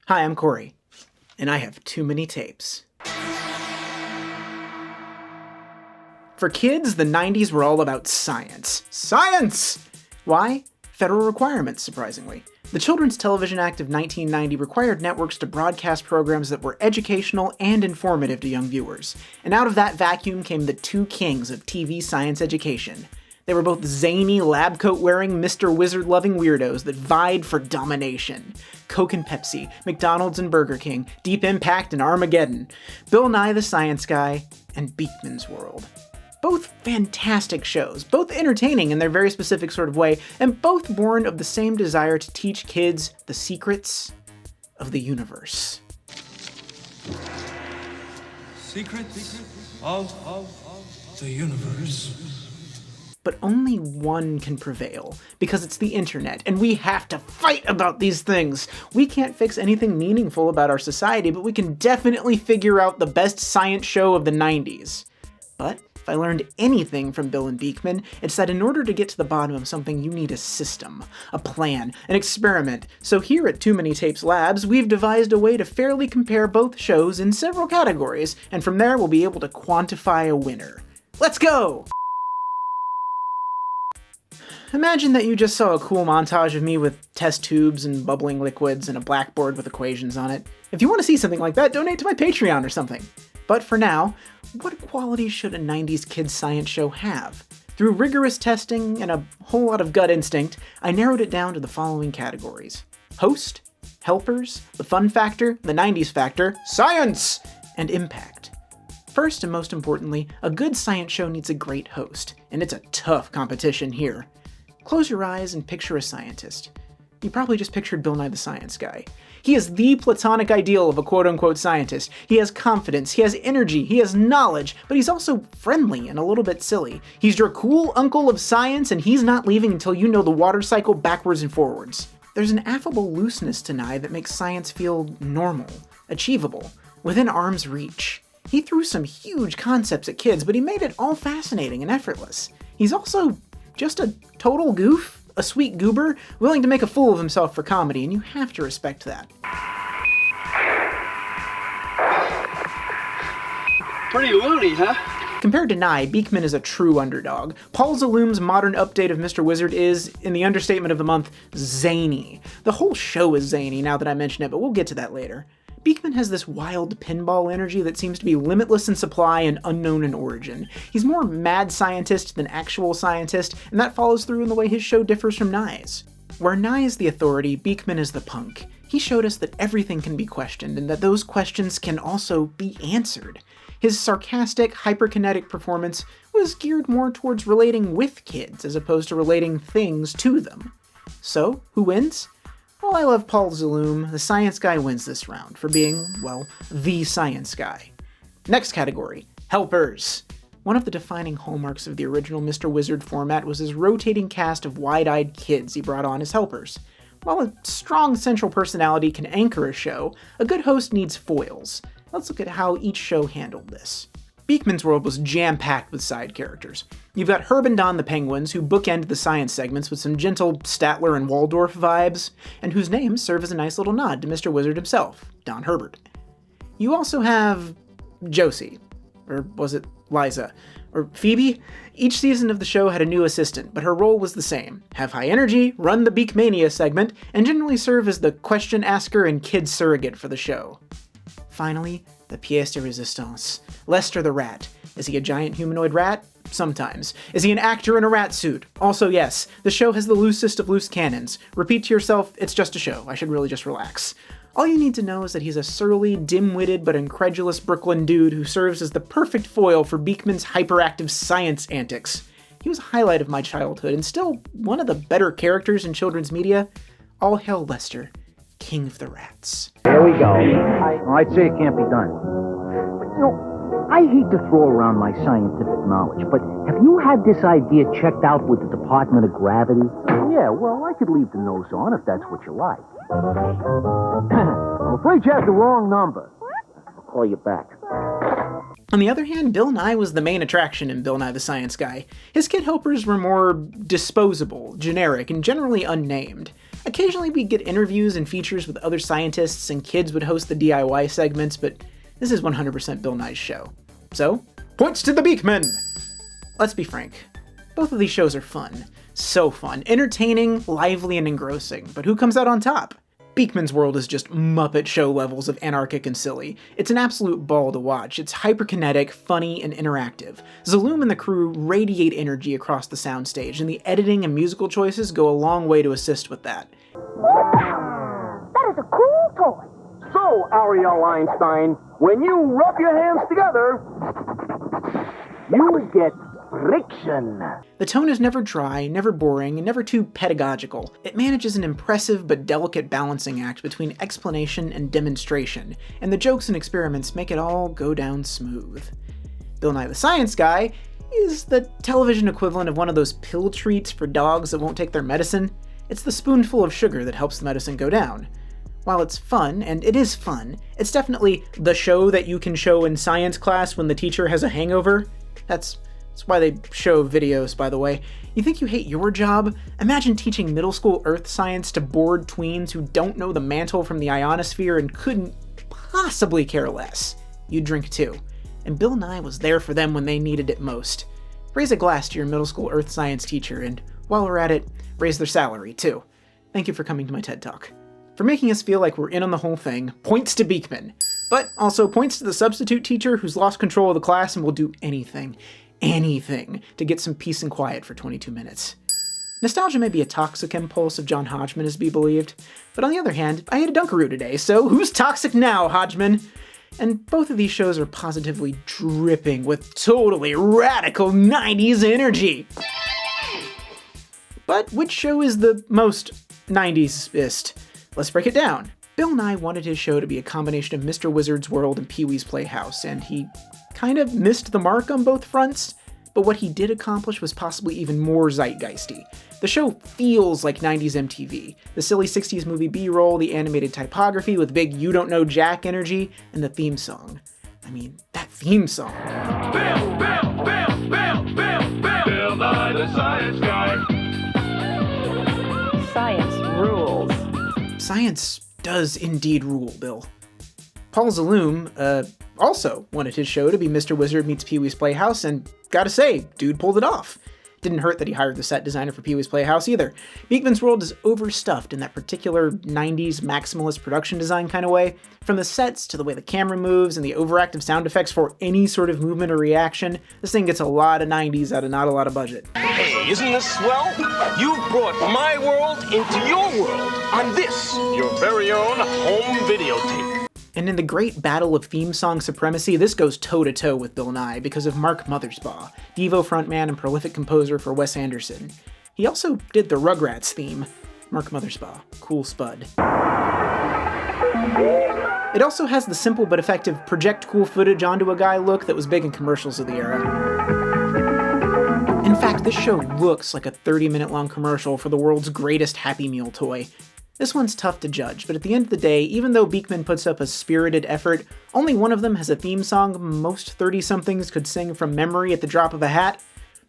Hi, I'm Corey, and I have too many tapes. For kids, the 90s were all about science. Science! Why? Federal requirements, surprisingly. The Children's Television Act of 1990 required networks to broadcast programs that were educational and informative to young viewers. And out of that vacuum came the two kings of TV science education. They were both zany, lab coat-wearing, Mr. Wizard-loving weirdos that vied for domination. Coke and Pepsi, McDonald's and Burger King, Deep Impact and Armageddon, Bill Nye the Science Guy, and Beakman's World. Both fantastic shows, both entertaining in their very specific sort of way, and both born of the same desire to teach kids the secrets of the universe. Secrets of the universe. But only one can prevail, because it's the internet, and we have to fight about these things. We can't fix anything meaningful about our society, but we can definitely figure out the best science show of the 90s. But if I learned anything from Bill and Beakman, it's that in order to get to the bottom of something, you need a system, a plan, an experiment. So here at Too Many Tapes Labs, we've devised a way to fairly compare both shows in several categories, and from there we'll be able to quantify a winner. Let's go! Imagine that you just saw a cool montage of me with test tubes and bubbling liquids and a blackboard with equations on it. If you want to see something like that, donate to my Patreon or something. But for now, what qualities should a 90s kids science show have? Through rigorous testing and a whole lot of gut instinct, I narrowed it down to the following categories: host, helpers, the fun factor, the 90s factor, science, and impact. First and most importantly, a good science show needs a great host, and it's a tough competition here. Close your eyes and picture a scientist. You probably just pictured Bill Nye the Science Guy. He is the platonic ideal of a quote-unquote scientist. He has confidence, he has energy, he has knowledge, but he's also friendly and a little bit silly. He's your cool uncle of science, and he's not leaving until you know the water cycle backwards and forwards. There's an affable looseness to Nye that makes science feel normal, achievable, within arm's reach. He threw some huge concepts at kids, but he made it all fascinating and effortless. He's also just a total goof, a sweet goober, willing to make a fool of himself for comedy, and you have to respect that. Pretty loony, huh? Compared to Nye, Beakman is a true underdog. Paul Zaloom's modern update of Mr. Wizard is, in the understatement of the month, zany. The whole show is zany now that I mention it, but we'll get to that later. Beakman has this wild pinball energy that seems to be limitless in supply and unknown in origin. He's more mad scientist than actual scientist, and that follows through in the way his show differs from Nye's. Where Nye is the authority, Beakman is the punk. He showed us that everything can be questioned, and that those questions can also be answered. His sarcastic, hyperkinetic performance was geared more towards relating with kids, as opposed to relating things to them. So, who wins? Well, I love Paul Zaloom. The science guy wins this round for being, well, the science guy. Next category, helpers. One of the defining hallmarks of the original Mr. Wizard format was his rotating cast of wide-eyed kids he brought on as helpers. While a strong central personality can anchor a show, a good host needs foils. Let's look at how each show handled this. Beakman's World was jam-packed with side characters. You've got Herb and Don the Penguins, who bookend the science segments with some gentle Statler and Waldorf vibes, and whose names serve as a nice little nod to Mr. Wizard himself, Don Herbert. You also have Josie, or was it Liza, or Phoebe? Each season of the show had a new assistant, but her role was the same: have high energy, run the Beakmania segment, and generally serve as the question asker and kid surrogate for the show. Finally, the pièce de résistance, Lester the Rat. Is he a giant humanoid rat? Sometimes. Is he an actor in a rat suit? Also yes. The show has the loosest of loose cannons. Repeat to yourself, it's just a show. I should really just relax. All you need to know is that he's a surly, dim-witted, but incredulous Brooklyn dude who serves as the perfect foil for Beakman's hyperactive science antics. He was a highlight of my childhood, and still one of the better characters in children's media. All hail Lester, King of the Rats. Here we go. I'd say it can't be done. But, I hate to throw around my scientific knowledge, but have you had this idea checked out with the Department of Gravity? Yeah, well, I could leave the nose on if that's what you like. I'm afraid you have the wrong number. I'll call you back. On the other hand, Bill Nye was the main attraction in Bill Nye the Science Guy. His kid helpers were more disposable, generic, and generally unnamed. Occasionally we'd get interviews and features with other scientists, and kids would host the DIY segments, but this is 100% Bill Nye's show. So, points to the Beakman! Let's be frank, both of these shows are fun. So fun, entertaining, lively, and engrossing, but who comes out on top? Beakman's world is just Muppet Show levels of anarchic and silly. It's an absolute ball to watch. It's hyperkinetic, funny, and interactive. Zaloom and the crew radiate energy across the soundstage, and the editing and musical choices go a long way to assist with that. That is a cool toy. So, Ariel Einstein, when you rub your hands together, you get friction. The tone is never dry, never boring, and never too pedagogical. It manages an impressive but delicate balancing act between explanation and demonstration, and the jokes and experiments make it all go down smooth. Bill Nye the Science Guy is the television equivalent of one of those pill treats for dogs that won't take their medicine. It's the spoonful of sugar that helps the medicine go down. While it's fun, and it is fun, it's definitely the show that you can show in science class when the teacher has a hangover. That's why they show videos, by the way. You think you hate your job? Imagine teaching middle school earth science to bored tweens who don't know the mantle from the ionosphere and couldn't possibly care less. You'd drink too. And Bill Nye was there for them when they needed it most. Raise a glass to your middle school earth science teacher, and while we're at it, raise their salary too. Thank you for coming to my TED Talk. For making us feel like we're in on the whole thing, points to Beakman. But also points to the substitute teacher who's lost control of the class and will do anything to get some peace and quiet for 22 minutes. Nostalgia may be a toxic impulse if John Hodgman is to be believed, but on the other hand, I ate a Dunkaroo today, so who's toxic now, Hodgman? And both of these shows are positively dripping with totally radical 90s energy. But which show is the most 90s-ist? Let's break it down. Bill Nye wanted his show to be a combination of Mr. Wizard's World and Pee-wee's Playhouse, and he kind of missed the mark on both fronts, but what he did accomplish was possibly even more zeitgeisty. The show feels like 90s MTV. The silly 60s movie B-roll, the animated typography with big you don't know Jack energy, and the theme song. I mean, that theme song. Bill Nye the Science Guy. Science rules. Science does indeed rule, Bill. Paul Zaloom, also wanted his show to be Mr. Wizard meets Pee-wee's Playhouse, and gotta say, dude pulled it off. Didn't hurt that he hired the set designer for Pee-wee's Playhouse either. Beakman's world is overstuffed in that particular 90s maximalist production design kind of way. From the sets to the way the camera moves and the overactive sound effects for any sort of movement or reaction, this thing gets a lot of 90s out of not a lot of budget. Hey, isn't this swell? You've brought my world into your world on this, your very own home videotape. And in the great battle of theme song supremacy, this goes toe-to-toe with Bill Nye because of Mark Mothersbaugh, Devo frontman and prolific composer for Wes Anderson. He also did the Rugrats theme. Mark Mothersbaugh, cool spud. It also has the simple but effective project cool footage onto a guy look that was big in commercials of the era. In fact, this show looks like a 30-minute long commercial for the world's greatest Happy Meal toy. This one's tough to judge, but at the end of the day, even though Beakman puts up a spirited effort, only one of them has a theme song most 30-somethings could sing from memory at the drop of a hat.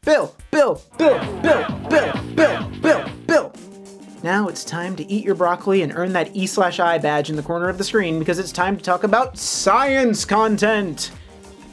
Bill, Bill, Bill, Bill, Bill, Bill, Bill, Bill. Now it's time to eat your broccoli and earn that E/I badge in the corner of the screen because it's time to talk about science content!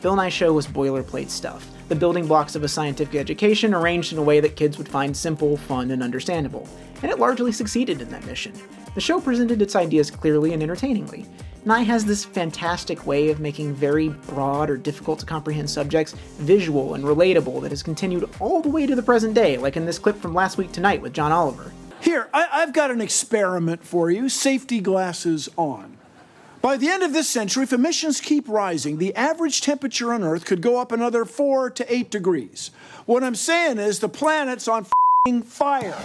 Bill Nye's show was boilerplate stuff. The building blocks of a scientific education arranged in a way that kids would find simple, fun, and understandable. And it largely succeeded in that mission. The show presented its ideas clearly and entertainingly. Nye has this fantastic way of making very broad or difficult to comprehend subjects visual and relatable that has continued all the way to the present day, like in this clip from Last Week Tonight with John Oliver. Here, I've got an experiment for you. Safety glasses on. By the end of this century, if emissions keep rising, the average temperature on Earth could go up another 4 to 8 degrees. What I'm saying is the planet's on fire.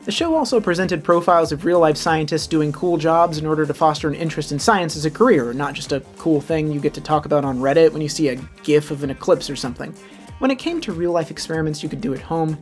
The show also presented profiles of real-life scientists doing cool jobs in order to foster an interest in science as a career, not just a cool thing you get to talk about on Reddit when you see a gif of an eclipse or something. When it came to real-life experiments you could do at home,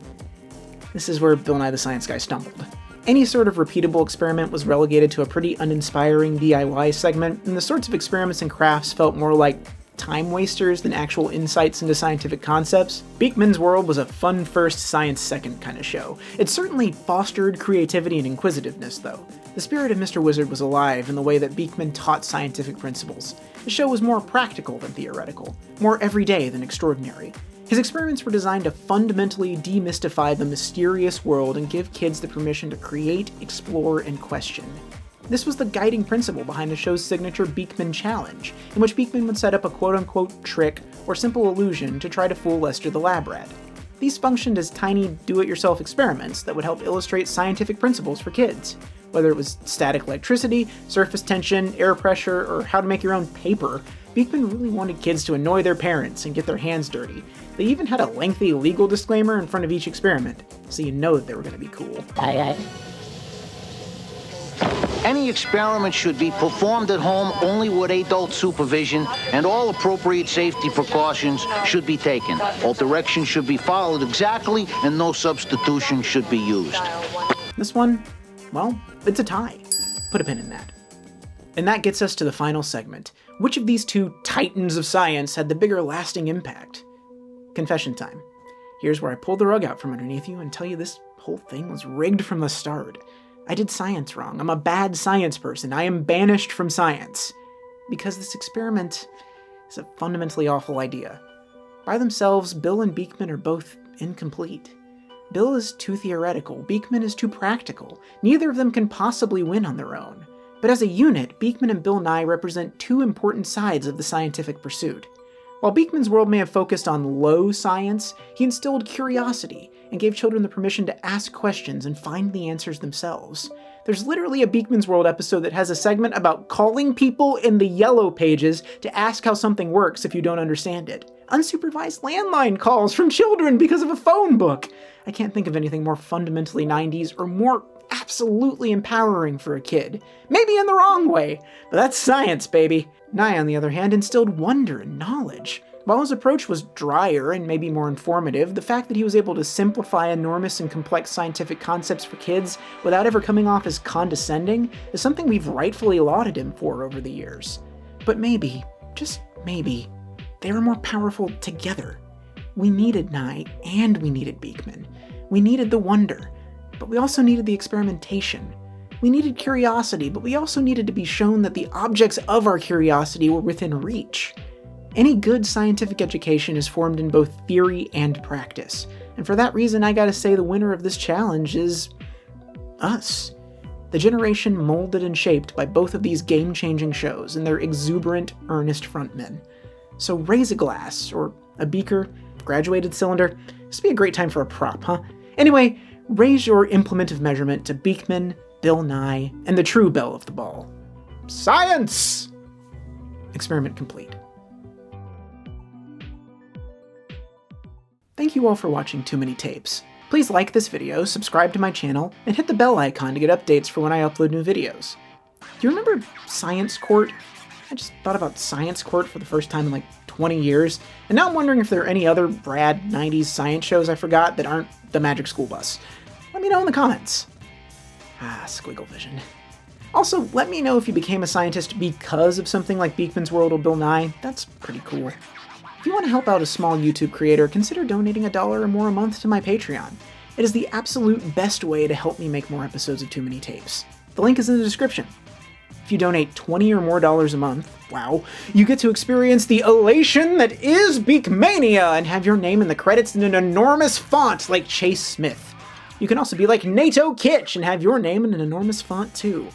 this is where Bill Nye the Science Guy stumbled. Any sort of repeatable experiment was relegated to a pretty uninspiring DIY segment, and the sorts of experiments and crafts felt more like time wasters than actual insights into scientific concepts, Beakman's World was a fun first, science second kind of show. It certainly fostered creativity and inquisitiveness, though. The spirit of Mr. Wizard was alive in the way that Beakman taught scientific principles. The show was more practical than theoretical, more everyday than extraordinary. His experiments were designed to fundamentally demystify the mysterious world and give kids the permission to create, explore, and question. This was the guiding principle behind the show's signature Beakman Challenge, in which Beakman would set up a quote-unquote trick or simple illusion to try to fool Lester the lab rat. These functioned as tiny do-it-yourself experiments that would help illustrate scientific principles for kids. Whether it was static electricity, surface tension, air pressure, or how to make your own paper, Beakman really wanted kids to annoy their parents and get their hands dirty. They even had a lengthy legal disclaimer in front of each experiment, so you know that they were going to be cool. Any experiment should be performed at home only with adult supervision, and all appropriate safety precautions should be taken. All directions should be followed exactly, and no substitution should be used. This one, well, it's a tie. Put a pin in that. And that gets us to the final segment. Which of these two titans of science had the bigger lasting impact? Confession time. Here's where I pull the rug out from underneath you and tell you this whole thing was rigged from the start. I did science wrong. I'm a bad science person. I am banished from science. Because this experiment is a fundamentally awful idea. By themselves, Bill and Beakman are both incomplete. Bill is too theoretical. Beakman is too practical. Neither of them can possibly win on their own. But as a unit, Beakman and Bill Nye represent two important sides of the scientific pursuit. While Beakman's World may have focused on low science, he instilled curiosity and gave children the permission to ask questions and find the answers themselves. There's literally a Beakman's World episode that has a segment about calling people in the yellow pages to ask how something works if you don't understand it. Unsupervised landline calls from children because of a phone book. I can't think of anything more fundamentally 90s or more absolutely empowering for a kid. Maybe in the wrong way, but that's science, baby. Nye, on the other hand, instilled wonder and knowledge. While his approach was drier and maybe more informative, the fact that he was able to simplify enormous and complex scientific concepts for kids without ever coming off as condescending is something we've rightfully lauded him for over the years. But maybe, just maybe, they were more powerful together. We needed Nye and we needed Beakman. We needed the wonder, but we also needed the experimentation. We needed curiosity, but we also needed to be shown that the objects of our curiosity were within reach. Any good scientific education is formed in both theory and practice, and for that reason I gotta say the winner of this challenge is us. The generation molded and shaped by both of these game-changing shows and their exuberant, earnest frontmen. So raise a glass, or a beaker, graduated cylinder. This would be a great time for a prop, huh? Anyway, raise your implement of measurement to Beakman, Bill Nye, and the true belle of the ball. Science! Experiment complete. Thank you all for watching Too Many Tapes. Please like this video, subscribe to my channel, and hit the bell icon to get updates for when I upload new videos. Do you remember Science Court? I just thought about Science Court for the first time in like 20 years, and now I'm wondering if there are any other rad 90s science shows I forgot that aren't The Magic School Bus. Let me know in the comments. Squiggle vision. Also, let me know if you became a scientist because of something like Beakman's World or Bill Nye. That's pretty cool. If you want to help out a small YouTube creator, consider donating $1 or more a month to my Patreon. It is the absolute best way to help me make more episodes of Too Many Tapes. The link is in the description. If you donate $20 or more a month, wow, you get to experience the elation that is Beakmania and have your name in the credits in an enormous font like Chase Smith. You can also be like NATO Kitsch and have your name in an enormous font too.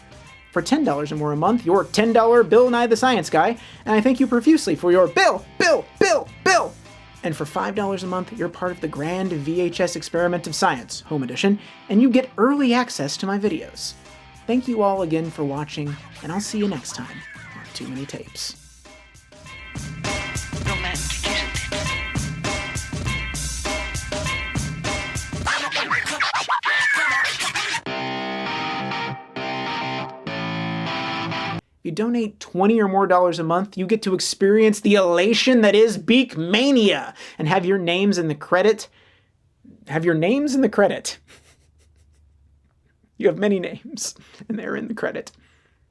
For $10 or more a month, you're $10 Bill Nye the Science Guy, and I thank you profusely for your Bill! And for $5 a month, you're part of the Grand VHS Experiment of Science, Home Edition, and you get early access to my videos. Thank you all again for watching, and I'll see you next time on Too Many Tapes. Romantic, isn't it? If you donate $20 or more a month, you get to experience the elation that is Beakmania and have your names in the credit. You have many names, and they're in the credit.